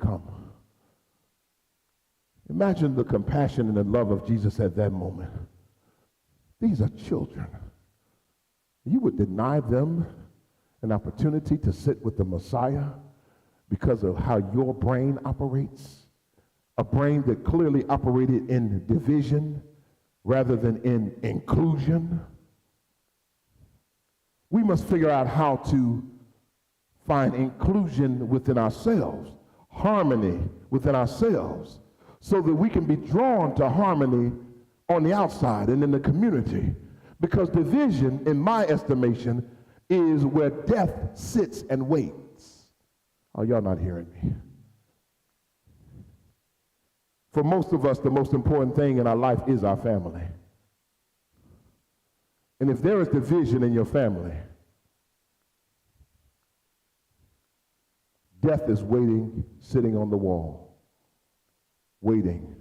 come. Imagine the compassion and the love of Jesus at that moment. These are children. You would deny them an opportunity to sit with the Messiah because of how your brain operates, a brain that clearly operated in division rather than in inclusion. We must figure out how to find inclusion within ourselves, harmony within ourselves, so that we can be drawn to harmony on the outside and in the community. Because division, in my estimation, is where death sits and waits. Oh, y'all not hearing me? For most of us, the most important thing in our life is our family. And if there is division in your family, death is waiting, sitting on the wall, waiting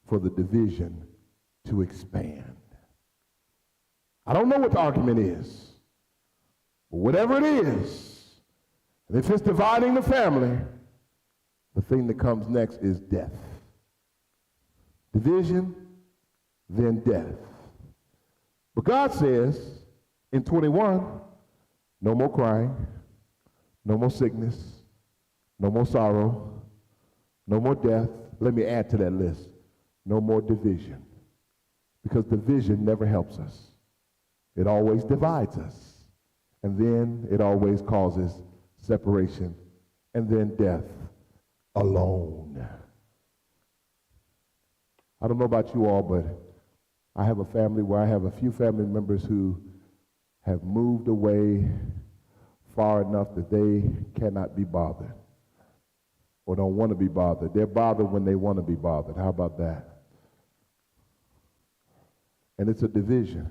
for the division to expand. I don't know what the argument is, but whatever it is, and if it's dividing the family, the thing that comes next is death. Division, then death. But God says in 21, no more crying, no more sickness, no more sorrow, no more death. Let me add to that list, no more division. Because division never helps us. It always divides us. And then it always causes separation. And then death alone. I don't know about you all, but I have a family where I have a few family members who have moved away far enough that they cannot be bothered or don't want to be bothered. They're bothered when they want to be bothered. How about that? And it's a division.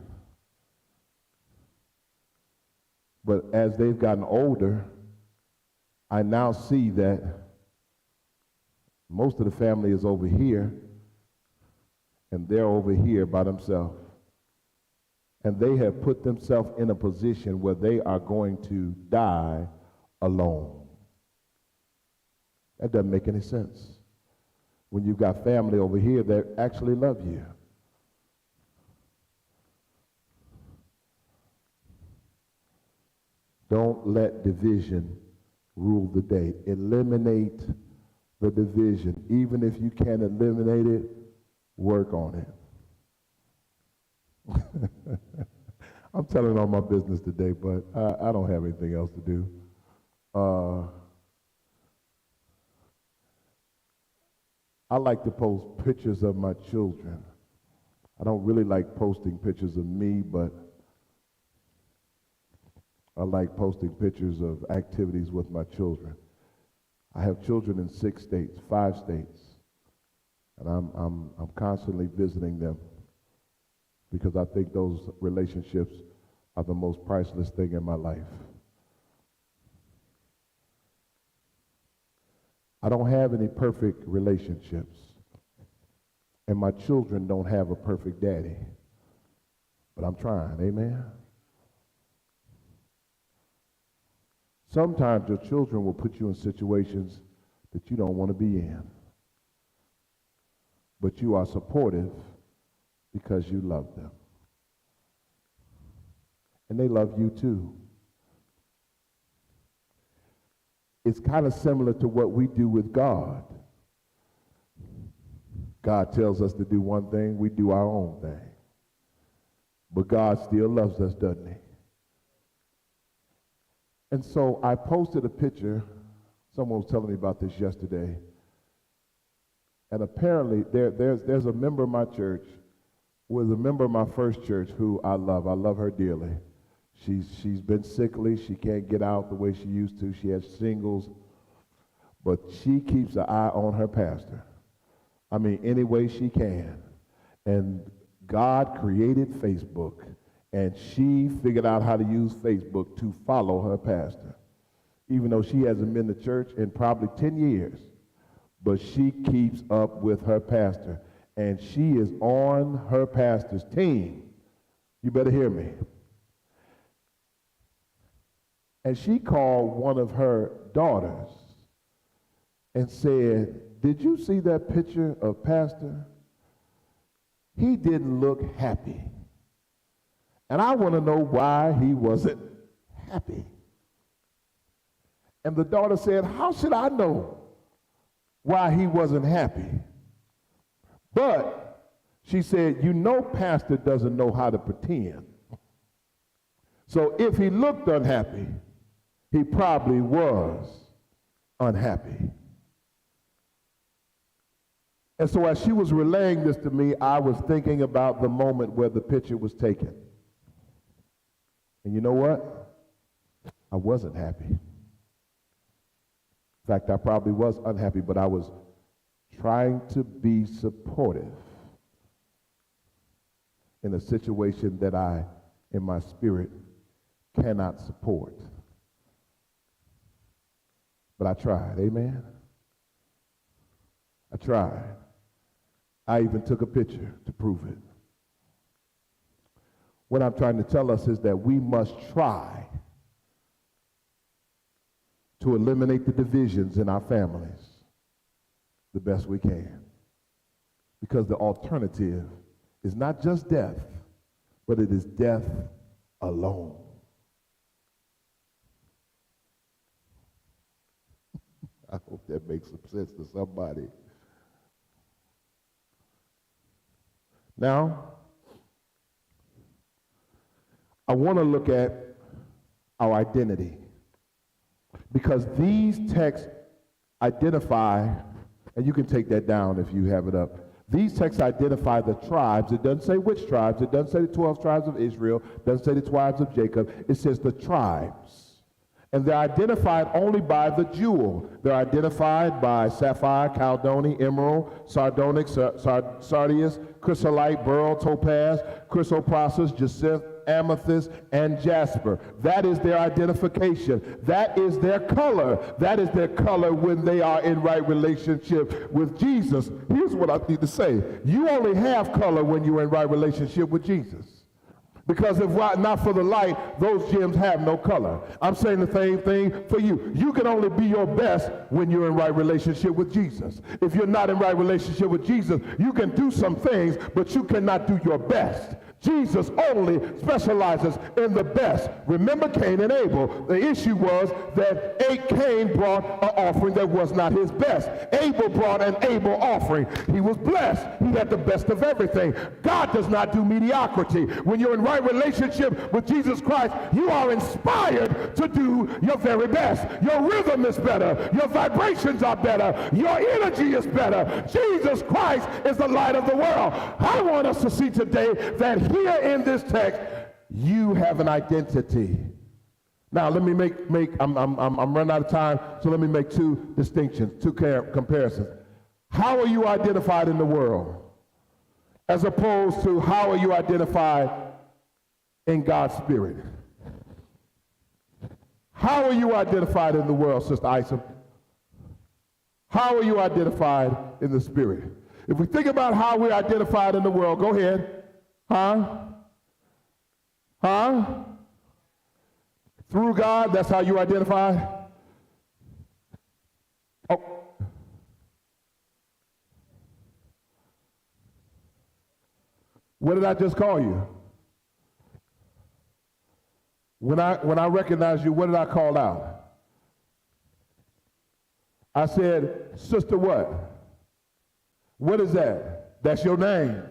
But as they've gotten older, I now see that most of the family is over here, and they're over here by themselves. And they have put themselves in a position where they are going to die alone. That doesn't make any sense. When you've got family over here that actually love you. Don't let division rule the day. Eliminate the division. Even if you can't eliminate it, work on it. I'm telling all my business today, but I don't have anything else to do. I like to post pictures of my children. I don't really like posting pictures of me, but I like posting pictures of activities with my children. I have children in 6 states, 5 states, and I'm constantly visiting them because I think those relationships are the most priceless thing in my life. I don't have any perfect relationships, and my children don't have a perfect daddy, but I'm trying, amen? Sometimes your children will put you in situations that you don't want to be in. But you are supportive because you love them. And they love you too. It's kind of similar to what we do with God. God tells us to do one thing, we do our own thing. But God still loves us, doesn't he? And so I posted a picture. Someone was telling me about this yesterday. And apparently there's a member of my church who was a member of my first church who I love. I love her dearly. She's been sickly. She can't get out the way she used to. She has shingles. But she keeps an eye on her pastor. I mean, any way she can. And God created Facebook. And she figured out how to use Facebook to follow her pastor, even though she hasn't been to church in probably 10 years. But she keeps up with her pastor, and she is on her pastor's team. You better hear me. And she called one of her daughters and said, did you see that picture of Pastor? He didn't look happy. And I want to know why he wasn't happy. And the daughter said, how should I know why he wasn't happy? But she said, you know, Pastor doesn't know how to pretend. So if he looked unhappy, he probably was unhappy. And so as she was relaying this to me, I was thinking about the moment where the picture was taken. And you know what? I wasn't happy. In fact, I probably was unhappy, but I was trying to be supportive in a situation that I, in my spirit, cannot support. But I tried, amen? I tried. I even took a picture to prove it. What I'm trying to tell us is that we must try to eliminate the divisions in our families the best we can. Because the alternative is not just death, but it is death alone. I hope that makes some sense to somebody. Now, I want to look at our identity, because these texts identify, and you can take that down if you have it up. These texts identify the tribes. It doesn't say which tribes. It doesn't say the 12 tribes of Israel. It doesn't say the tribes of Jacob. It says the tribes. And they're identified only by the jewel. They're identified by sapphire, chalcedony, emerald, sardonyx, sardius, chrysolite, beryl, topaz, chrysoprasus, jacinth, amethyst, and jasper. That is their identification. That is their color. That is their color when they are in right relationship with Jesus. Here's what I need to say. You only have color when you're in right relationship with Jesus. Because if not for the light, those gems have no color. I'm saying the same thing for you. You can only be your best when you're in right relationship with Jesus. If you're not in right relationship with Jesus, you can do some things, but you cannot do your best. Jesus only specializes in the best. Remember Cain and Abel. The issue was that Cain brought an offering that was not his best. Abel brought an Abel offering. He was blessed. He had the best of everything. God does not do mediocrity. When you're in right relationship with Jesus Christ, you are inspired to do your very best. Your rhythm is better. Your vibrations are better. Your energy is better. Jesus Christ is the light of the world. I want us to see today that here in this text, you have an identity. Now, let me I'm running out of time, so let me make two distinctions, two comparisons. How are you identified in the world? As opposed to how are you identified in God's Spirit? How are you identified in the world, Sister Isom? How are you identified in the Spirit? If we think about how we're identified in the world, go ahead. Through God, that's how you identify? Oh. What did I just call you? When I recognized you, what did I call out? I said, Sister what? What is that? That's your name.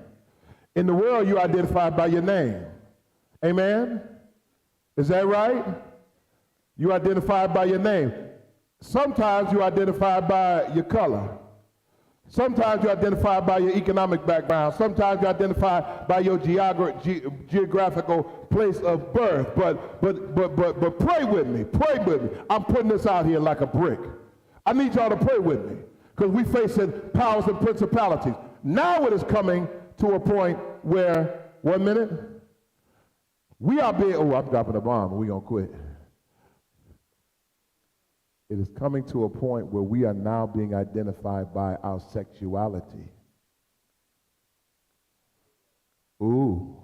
In the world, you're identified by your name. Amen? Is that right? You're identified by your name. Sometimes you're identified by your color. Sometimes you're identified by your economic background. Sometimes you're identified by your geographical place of birth. But pray with me. Pray with me. I'm putting this out here like a brick. I need y'all to pray with me, because we facing powers and principalities. Now it is coming to a point where, 1 minute, we are being, I'm dropping a bomb, we're going to quit. It is coming to a point where we are now being identified by our sexuality. Ooh.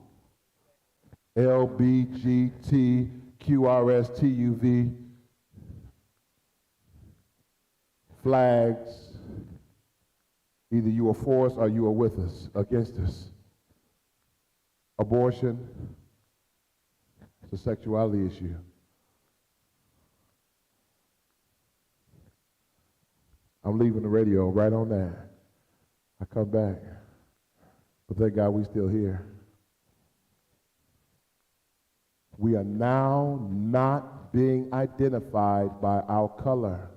LBGTQRSTUV. flags. Either you are for us or you are with us, against us. Abortion, it's a sexuality issue. I'm leaving the radio right on that. I come back, but thank God we still here. We are now not being identified by our color.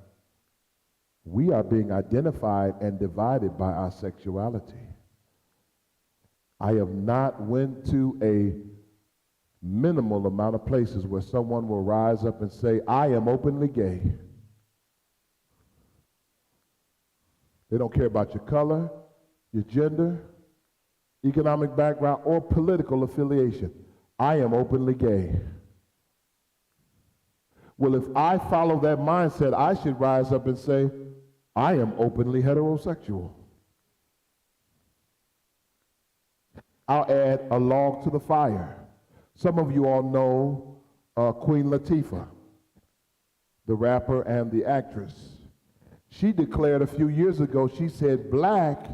We are being identified and divided by our sexuality. I have not went to a minimal amount of places where someone will rise up and say, I am openly gay. They don't care about your color, your gender, economic background, or political affiliation. I am openly gay. Well, if I follow that mindset, I should rise up and say, I am openly heterosexual. I'll add a log to the fire. Some of you all know Queen Latifah, the rapper and the actress. She declared a few years ago, she said, black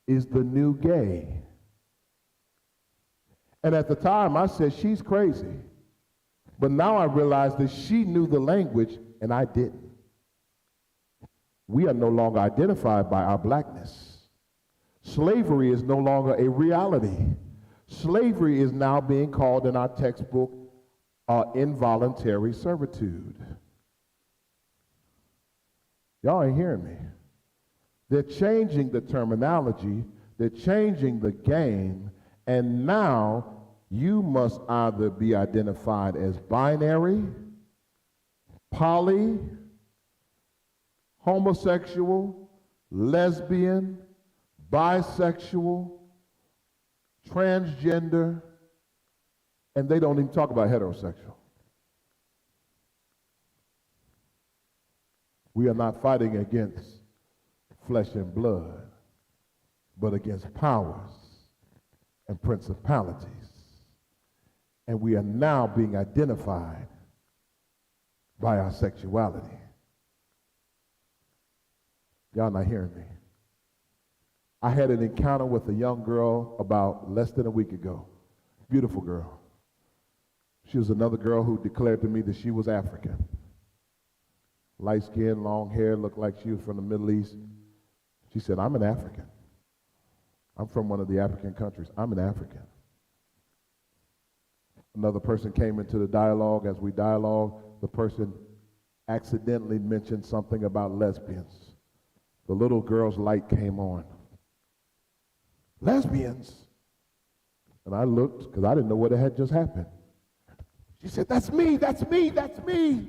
is the new gay. And at the time, I said, she's crazy. But now I realize that she knew the language and I didn't. We are no longer identified by our blackness. Slavery is no longer a reality. Slavery is now being called in our textbook involuntary servitude. Y'all ain't hearing me. They're changing the terminology, they're changing the game, and now you must either be identified as binary, poly, homosexual, lesbian, bisexual, transgender, and they don't even talk about heterosexual. We are not fighting against flesh and blood, but against powers and principalities. And we are now being identified by our sexuality. Y'all not hearing me. I had an encounter with a young girl about less than a week ago. Beautiful girl. She was another girl who declared to me that she was African. Light skin, long hair, looked like she was from the Middle East. She said, I'm an African. I'm from one of the African countries. I'm an African. Another person came into the dialogue. As we dialogued, the person accidentally mentioned something about lesbians. The little girl's light came on. Lesbians? And I looked, because I didn't know what had just happened. She said, that's me, that's me, that's me.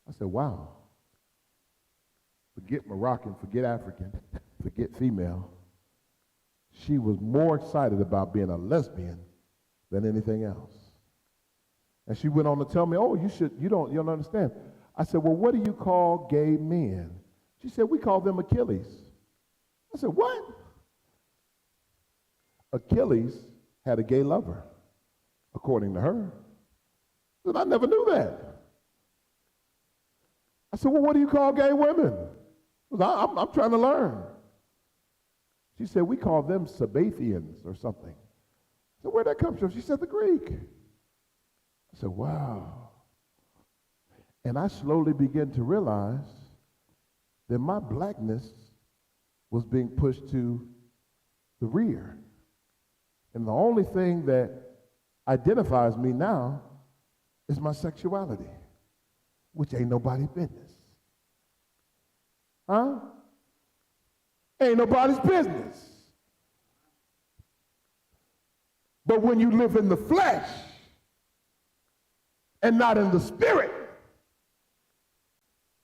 I said, wow. Forget Moroccan, forget African, forget female. She was more excited about being a lesbian than anything else. And she went on to tell me, oh, you don't understand. I said, well, what do you call gay men? She said, we call them Achilles. I said, what? Achilles had a gay lover, according to her. I said, I never knew that. I said, well, what do you call gay women? I'm trying to learn. She said, we call them Sabbathians or something. I said, where'd that come from? She said, the Greek. I said, wow. And I slowly began to realize that my blackness was being pushed to the rear. And the only thing that identifies me now is my sexuality, which ain't nobody's business. Huh? Ain't nobody's business. But when you live in the flesh and not in the spirit,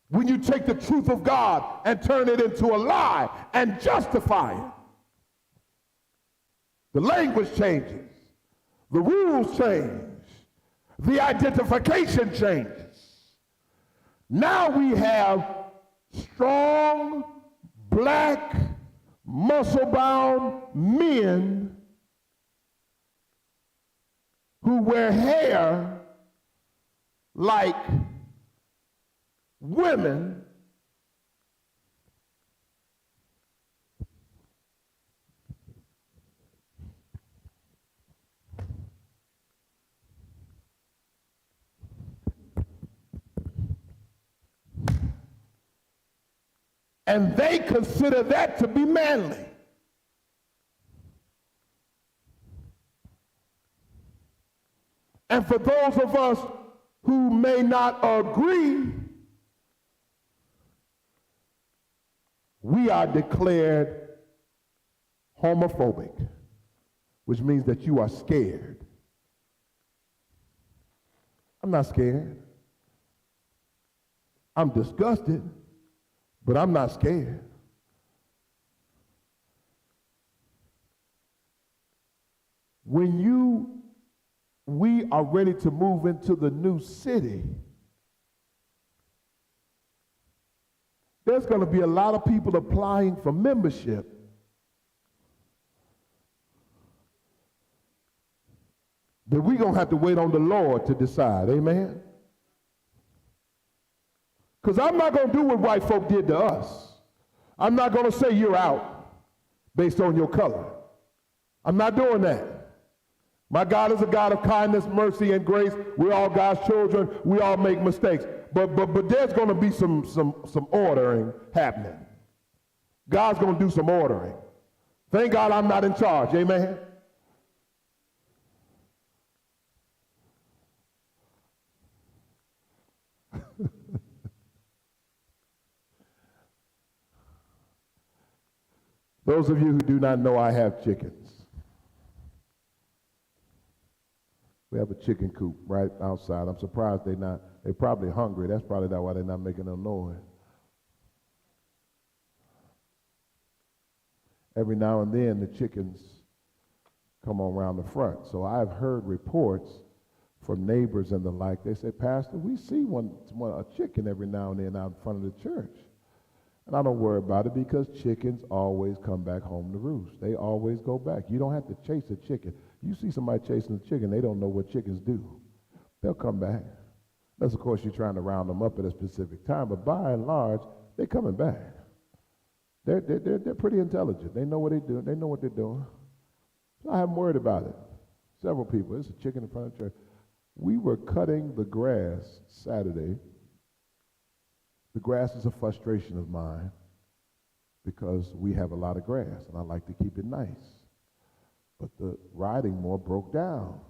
when you take the truth of God and turn it into a lie and justify it, the language changes, the rules change, the identification changes. Now we have strong, black, muscle-bound men who wear hair like women and they consider that to be manly. And for those of us who may not agree, we are declared homophobic, which means that you are scared. I'm not scared. I'm disgusted, but I'm not scared. When we are ready to move into the new city, there's going to be a lot of people applying for membership. That we're going to have to wait on the Lord to decide, amen? Because I'm not going to do what white folk did to us. I'm not going to say you're out based on your color. I'm not doing that. My God is a God of kindness, mercy, and grace. We're all God's children. We all make mistakes. But there's going to be some ordering happening. God's going to do some ordering. Thank God I'm not in charge. Amen? Those of you who do not know, I have chickens. We have a chicken coop right outside. I'm surprised they're probably hungry. That's probably not why they're not making no noise. Every now and then the chickens come around the front. So I've heard reports from neighbors and the like. They say, Pastor, we see a chicken every now and then out in front of the church. And I don't worry about it because chickens always come back home to roost. They always go back. You don't have to chase a chicken. You see somebody chasing a chicken, they don't know what chickens do. They'll come back. Unless, of course, you're trying to round them up at a specific time. But by and large, they're coming back. They're pretty intelligent. They know what they do. They know what they're doing. So I haven't worried about it. Several people. There's a chicken in front of the church. We were cutting the grass Saturday. The grass is a frustration of mine because we have a lot of grass, and I like to keep it nice. But the riding mower broke down.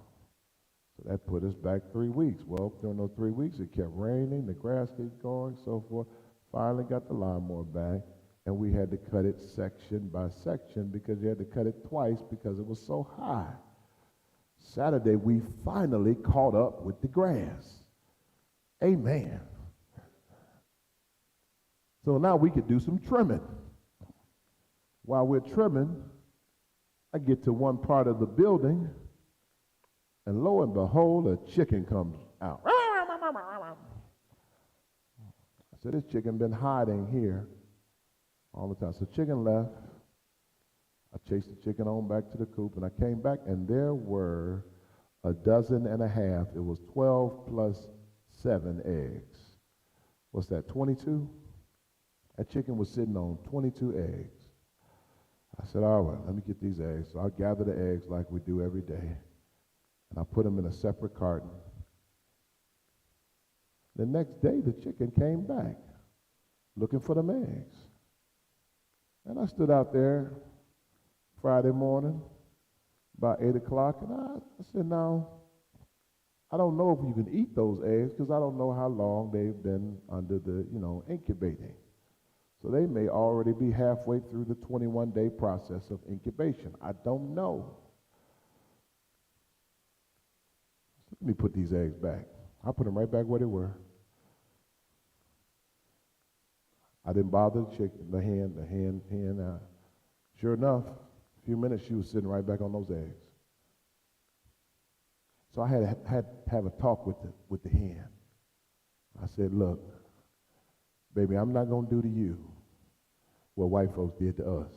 So that put us back 3 weeks. Well, during those 3 weeks, it kept raining, the grass kept going, so forth. Finally got the lawnmower back, and we had to cut it section by section because you had to cut it twice because it was so high. Saturday, we finally caught up with the grass. Amen. So now we could do some trimming. While we're trimming, I get to one part of the building, and lo and behold, a chicken comes out. I said, this chicken been hiding here all the time. So chicken left. I chased the chicken on back to the coop, and I came back, and there were 12 and a half. It was 12 plus 7 eggs. What's that, 22? That chicken was sitting on 22 eggs. I said, all right, let me get these eggs. So I gather the eggs like we do every day, and I put them in a separate carton. The next day, the chicken came back looking for them eggs. And I stood out there Friday morning, about 8 o'clock, and I said, now, I don't know if you can eat those eggs because I don't know how long they've been under the, incubating. So they may already be halfway through the 21-day process of incubation. I don't know. So let me put these eggs back. I put them right back where they were. I didn't bother the hen. Sure enough, a few minutes she was sitting right back on those eggs. So I had to have a talk with the hen. I said, look, baby, I'm not going to do to you what white folks did to us.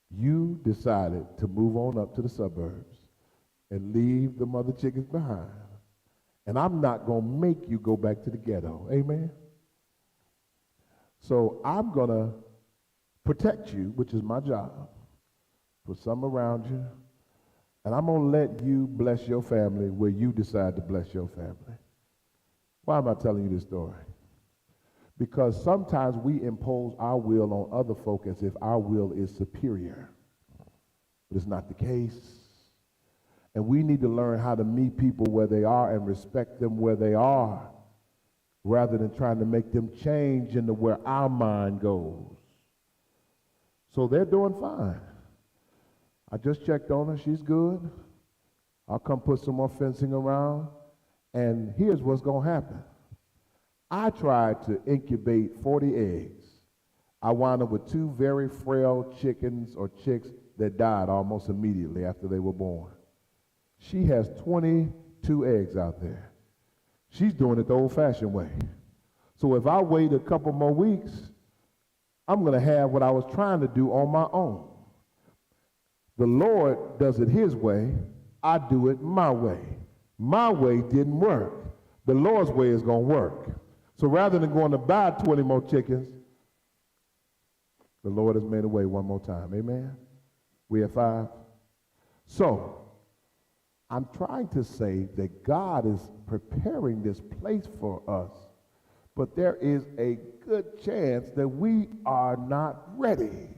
You decided to move on up to the suburbs and leave the mother chickens behind. And I'm not going to make you go back to the ghetto. Amen? So I'm going to protect you, which is my job. Put some around you. And I'm going to let you bless your family where you decide to bless your family. Why am I telling you this story? Because sometimes we impose our will on other folk as if our will is superior. But it's not the case. And we need to learn how to meet people where they are and respect them where they are, rather than trying to make them change into where our mind goes. So they're doing fine. I just checked on her. She's good. I'll come put some more fencing around. And here's what's going to happen. I tried to incubate 40 eggs. I wound up with 2 very frail chickens or chicks that died almost immediately after they were born. She has 22 eggs out there. She's doing it the old-fashioned way. So if I wait a couple more weeks, I'm going to have what I was trying to do on my own. The Lord does it his way. I do it my way. My way didn't work. The Lord's way is going to work. So rather than going to buy 20 more chickens, the Lord has made a way one more time. Amen? We have 5. So I'm trying to say that God is preparing this place for us, but there is a good chance that we are not ready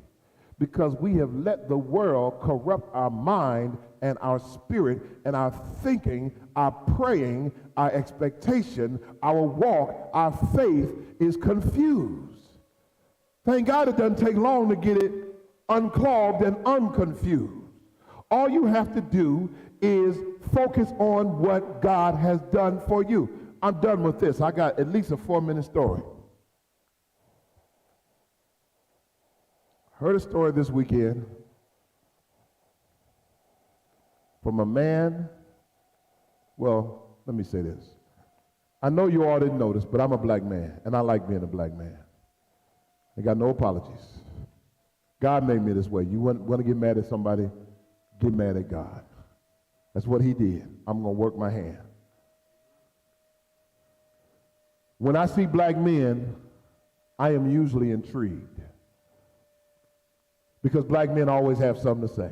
because we have let the world corrupt our mind and our spirit and our thinking, our praying, our expectation, our walk, our faith is confused. Thank God it doesn't take long to get it unclogged and unconfused. All you have to do is focus on what God has done for you. I'm done with this. I got at least a 4-minute story. Heard a story this weekend from a man. Well, let me say this. I know you all didn't notice, but I'm a black man, and I like being a black man. I got no apologies. God made me this way. You want to get mad at somebody, get mad at God. That's what he did. I'm going to work my hand. When I see black men, I am usually intrigued because black men always have something to say.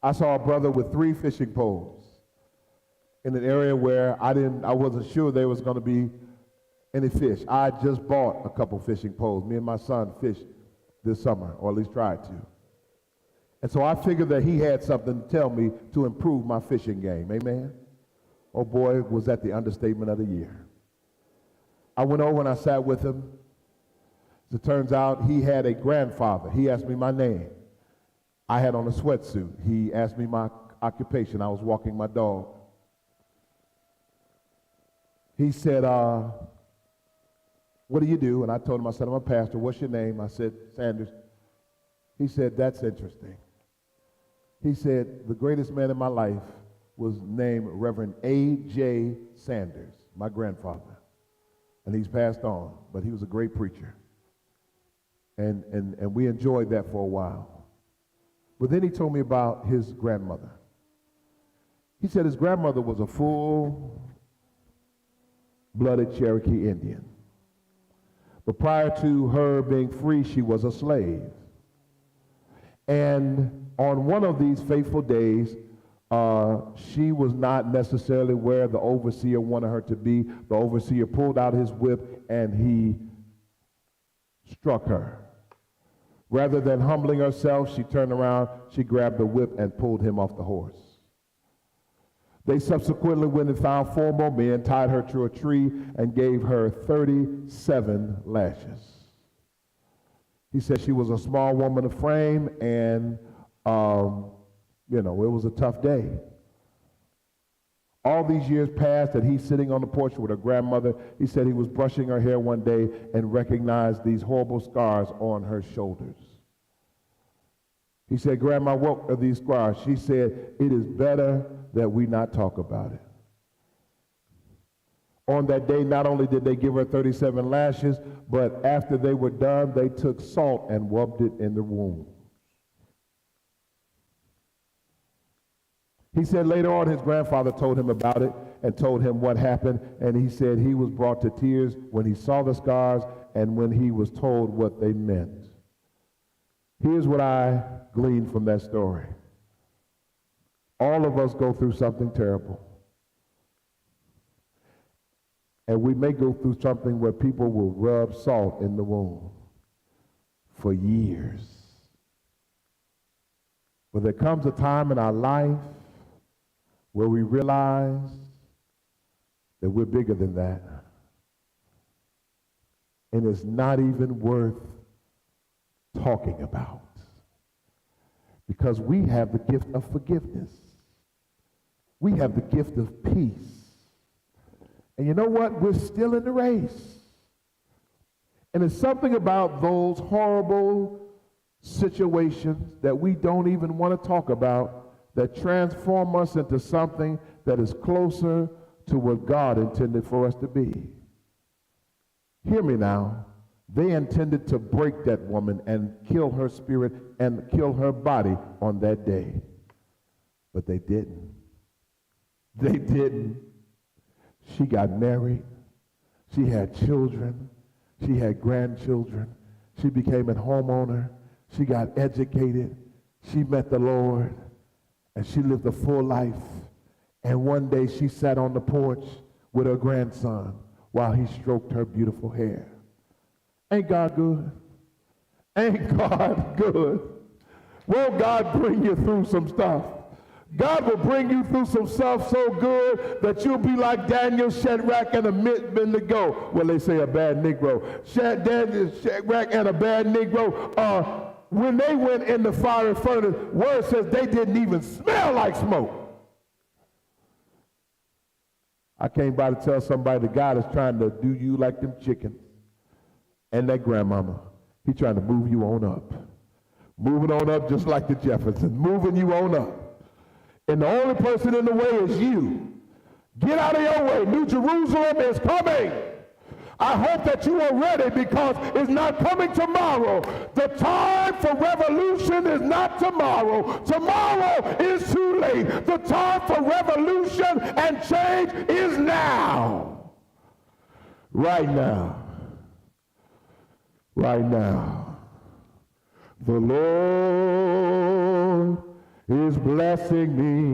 I saw a brother with 3 fishing poles in an area where I wasn't sure there was going to be any fish. I just bought a couple fishing poles. Me and my son fished this summer, or at least tried to. And so I figured that he had something to tell me to improve my fishing game. Amen? Oh boy, was that the understatement of the year. I went over and I sat with him. As it turns out, he had a grandfather. He asked me my name. I had on a sweatsuit. He asked me my occupation. I was walking my dog. He said, what do you do? And I told him, I said, I'm a pastor. What's your name? I said, Sanders. He said, that's interesting. He said, the greatest man in my life was named Reverend A.J. Sanders, my grandfather. And he's passed on, but he was a great preacher. And we enjoyed that for a while. But then he told me about his grandmother. He said his grandmother was a full-blooded Cherokee Indian. But prior to her being free, she was a slave. And on one of these fateful days, she was not necessarily where the overseer wanted her to be. The overseer pulled out his whip and he struck her. Rather than humbling herself, she turned around, she grabbed the whip and pulled him off the horse. They subsequently went and found 4 more men, tied her to a tree, and gave her 37 lashes. He said she was a small woman of frame, and, it was a tough day. All these years passed, and he's sitting on the porch with her grandmother. He said he was brushing her hair one day and recognized these horrible scars on her shoulders. He said, Grandma, what are these scars? She said, it is better that we not talk about it. On that day, not only did they give her 37 lashes, but after they were done, they took salt and rubbed it in the wound. He said later on his grandfather told him about it and told him what happened, and he said he was brought to tears when he saw the scars and when he was told what they meant. Here's what I gleaned from that story. All of us go through something terrible. And we may go through something where people will rub salt in the wound for years. But there comes a time in our life where we realize that we're bigger than that. And it's not even worth talking about. Because we have the gift of forgiveness. We have the gift of peace. And you know what? We're still in the race. And it's something about those horrible situations that we don't even want to talk about that transform us into something that is closer to what God intended for us to be. Hear me now. They intended to break that woman and kill her spirit and kill her body on that day. But they didn't. They didn't. She got married. She had children. She had grandchildren. She became a homeowner. She got educated. She met the Lord. And she lived a full life. And one day she sat on the porch with her grandson while he stroked her beautiful hair. Ain't God good? Ain't God good? Won't God bring you through some stuff? God will bring you through some stuff so good that you'll be like Daniel, Shadrach, and Abednego. Well, they say a bad Negro. Shadrach and a bad Negro. When they went in the fiery furnace, word says they didn't even smell like smoke. I came by to tell somebody that God is trying to do you like them chickens and that grandmama. He's trying to move you on up. Moving on up just like the Jeffersons. Moving you on up. And the only person in the way is you. Get out of your way. New Jerusalem is coming. I hope that you are ready because it's not coming tomorrow. The time for revolution is not tomorrow. Tomorrow is too late. The time for revolution and change is now. Right now. Right now. The Lord is blessing me.